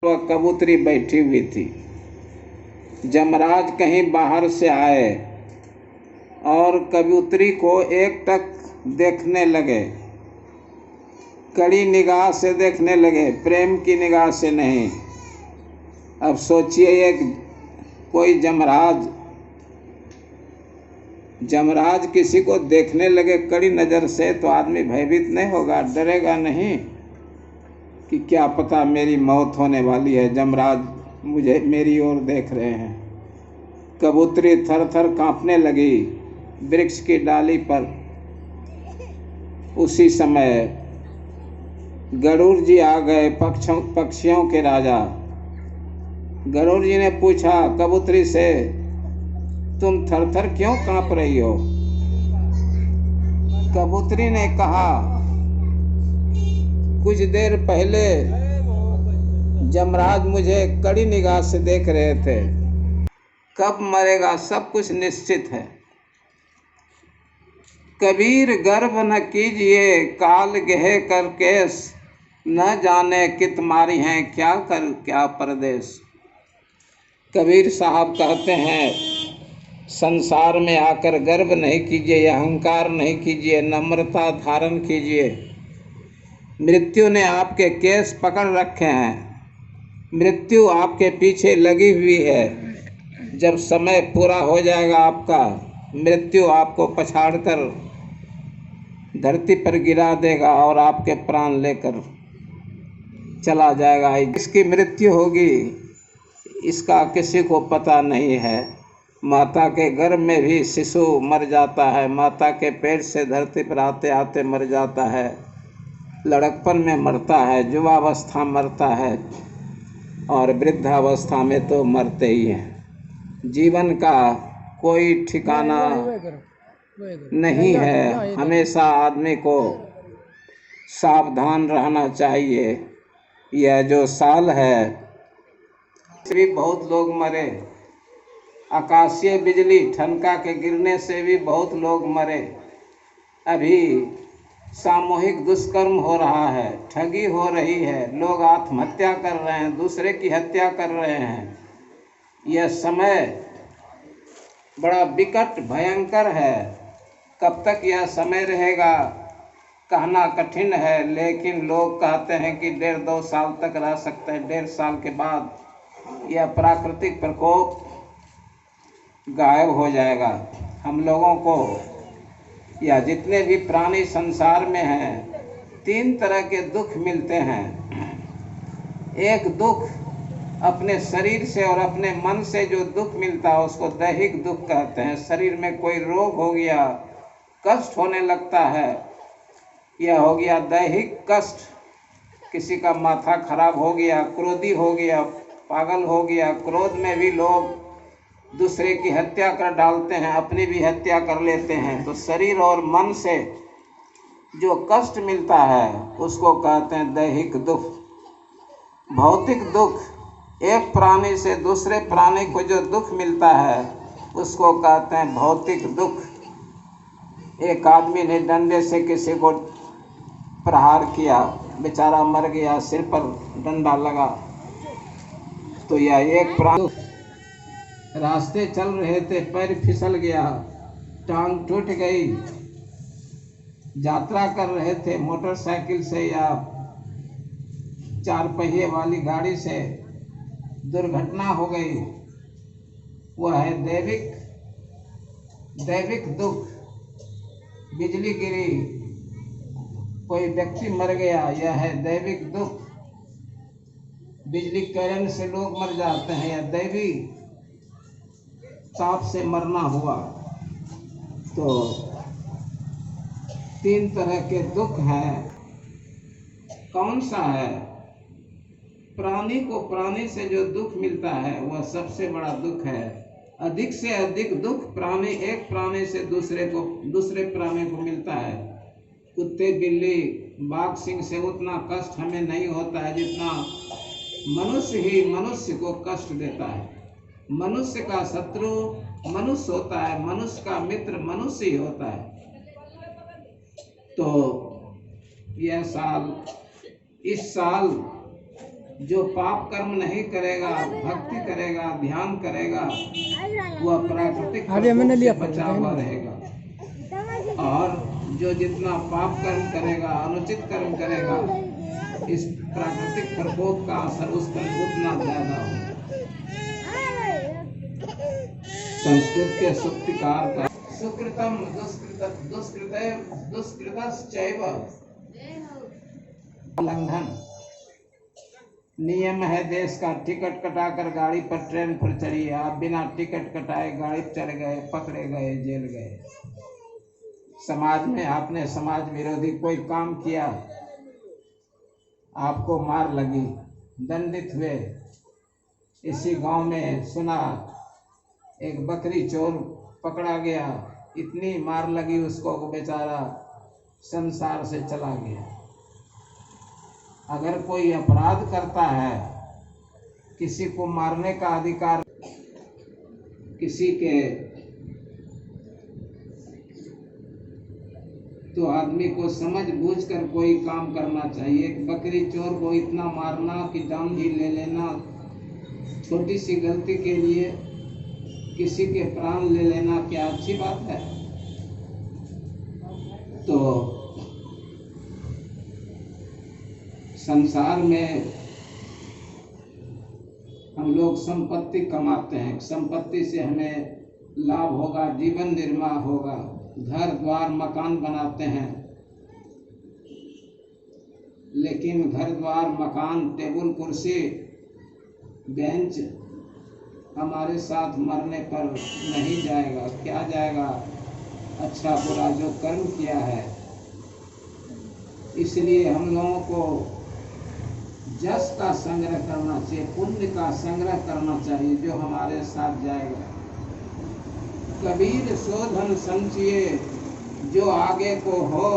वह कबूतरी बैठी हुई थी। जमराज कहीं बाहर से आए और कबूतरी को एकटक देखने लगे, कड़ी निगाह से देखने लगे, प्रेम की निगाह से नहीं। अब सोचिए, एक कोई जमराज किसी को देखने लगे कड़ी नज़र से, तो आदमी भयभीत नहीं होगा, डरेगा नहीं कि क्या पता मेरी मौत होने वाली है, जमराज मेरी ओर देख रहे हैं। कबूतरी थर थर कांपने लगी वृक्ष की डाली पर। उसी समय गरुड़ जी आ गए, पक्षियों के राजा। गरुड़ जी ने पूछा कबूतरी से, तुम थर थर क्यों कांप रही हो? कबूतरी ने कहा, कुछ देर पहले जमराज मुझे कड़ी निगाह से देख रहे थे, कब मरेगा सब कुछ निश्चित है। कबीर गर्व न कीजिए, काल गहे कर केस, न जाने कित मारी हैं क्या कर क्या परदेश। कबीर साहब कहते हैं, संसार में आकर गर्व नहीं कीजिए, अहंकार नहीं कीजिए, नम्रता धारण कीजिए। मृत्यु ने आपके केस पकड़ रखे हैं, मृत्यु आपके पीछे लगी हुई है। जब समय पूरा हो जाएगा आपका, मृत्यु आपको पछाड़कर धरती पर गिरा देगा और आपके प्राण लेकर चला जाएगा। इसकी मृत्यु होगी इसका किसी को पता नहीं है। माता के गर्भ में भी शिशु मर जाता है, माता के पेट से धरती पर आते आते मर जाता है, लड़कपन में मरता है, युवावस्था मरता है, और वृद्धावस्था में तो मरते ही हैं। जीवन का कोई ठिकाना नहीं है। हमेशा आदमी को सावधान रहना चाहिए। यह जो साल है, भी बहुत लोग मरे, आकाशीय बिजली ठनका के गिरने से भी बहुत लोग मरे। अभी सामूहिक दुष्कर्म हो रहा है, ठगी हो रही है, लोग आत्महत्या कर रहे हैं, दूसरे की हत्या कर रहे हैं। यह समय बड़ा विकट भयंकर है। कब तक यह समय रहेगा कहना कठिन है, लेकिन लोग कहते हैं कि 1.5-2 साल तक रह सकते हैं। 1.5 साल के बाद यह प्राकृतिक प्रकोप गायब हो जाएगा। हम लोगों को या जितने भी प्राणी संसार में हैं, 3 तरह के दुख मिलते हैं। एक दुख अपने शरीर से और अपने मन से जो दुख मिलता है उसको दैहिक दुख कहते हैं। शरीर में कोई रोग हो गया, कष्ट होने लगता है, यह हो गया दैहिक कष्ट। किसी का माथा खराब हो गया, क्रोधी हो गया, पागल हो गया। क्रोध में भी लोग दूसरे की हत्या कर डालते हैं, अपनी भी हत्या कर लेते हैं। तो शरीर और मन से जो कष्ट मिलता है उसको कहते हैं दैहिक दुख। भौतिक दुख, एक प्राणी से दूसरे प्राणी को जो दुख मिलता है उसको कहते हैं भौतिक दुख। एक आदमी ने डंडे से किसी को प्रहार किया, बेचारा मर गया, सिर पर डंडा लगा, तो यह एक प्राणी। रास्ते चल रहे थे, पैर फिसल गया, टांग टूट गई, यात्रा कर रहे थे मोटरसाइकिल से या 4 पहिए वाली गाड़ी से, दुर्घटना हो गई। वह है दैविक दुख। बिजली गिरी, कोई व्यक्ति मर गया, यह है दैविक दुख। बिजली करंट से लोग मर जाते हैं, या दैवी ताप से मरना हुआ। तो 3 तरह के दुख हैं। कौन सा है? प्राणी को प्राणी से जो दुख मिलता है वह सबसे बड़ा दुख है। अधिक से अधिक दुख एक प्राणी से दूसरे प्राणी को मिलता है। कुत्ते, बिल्ली, बाघ, सिंह से उतना कष्ट हमें नहीं होता है जितना मनुष्य ही मनुष्य को कष्ट देता है। मनुष्य का शत्रु मनुष्य होता है, मनुष्य का मित्र मनुष्य ही होता है। तो यह इस साल जो पाप कर्म नहीं करेगा, भक्ति करेगा, ध्यान करेगा, वह प्राकृतिक प्रकोप से बचा हुआ रहेगा। और जो जितना पाप कर्म करेगा, अनुचित कर्म करेगा, इस प्राकृतिक प्रकोप का असर उस पर उतना ज्यादा होगा। संस्कृत के सूक्तिकार का सुकृतम दुष्कृतश्चैव उल्लंघन नियम है देश का। टिकट कटाकर गाड़ी पर, ट्रेन पर चढ़िए, आप बिना टिकट कटाए गाड़ी पर चढ़ गए, पकड़े गए, जेल गए। समाज में आपने समाज विरोधी कोई काम किया, आपको मार लगी, दंडित हुए। इसी गांव में सुना एक बकरी चोर पकड़ा गया, इतनी मार लगी उसको, बेचारा संसार से चला गया। अगर कोई अपराध करता है, किसी को मारने का अधिकार, किसी के, तो आदमी को समझ बूझ कर कोई काम करना चाहिए। एक बकरी चोर को इतना मारना कि जान ही ले लेना, छोटी सी गलती के लिए किसी के प्राण ले लेना, क्या अच्छी बात है? तो संसार में हम लोग संपत्ति कमाते हैं, संपत्ति से हमें लाभ होगा, जीवन निर्वाह होगा, घर द्वार मकान बनाते हैं। लेकिन घर द्वार मकान, टेबल कुर्सी, बेंच हमारे साथ मरने पर नहीं जाएगा। क्या जाएगा? अच्छा बुरा जो कर्म किया है। इसलिए हम लोगों को जस का संग्रह करना चाहिए, पुण्य का संग्रह करना चाहिए, जो हमारे साथ जाएगा। कबीर सो धन संचिए, जो आगे को हो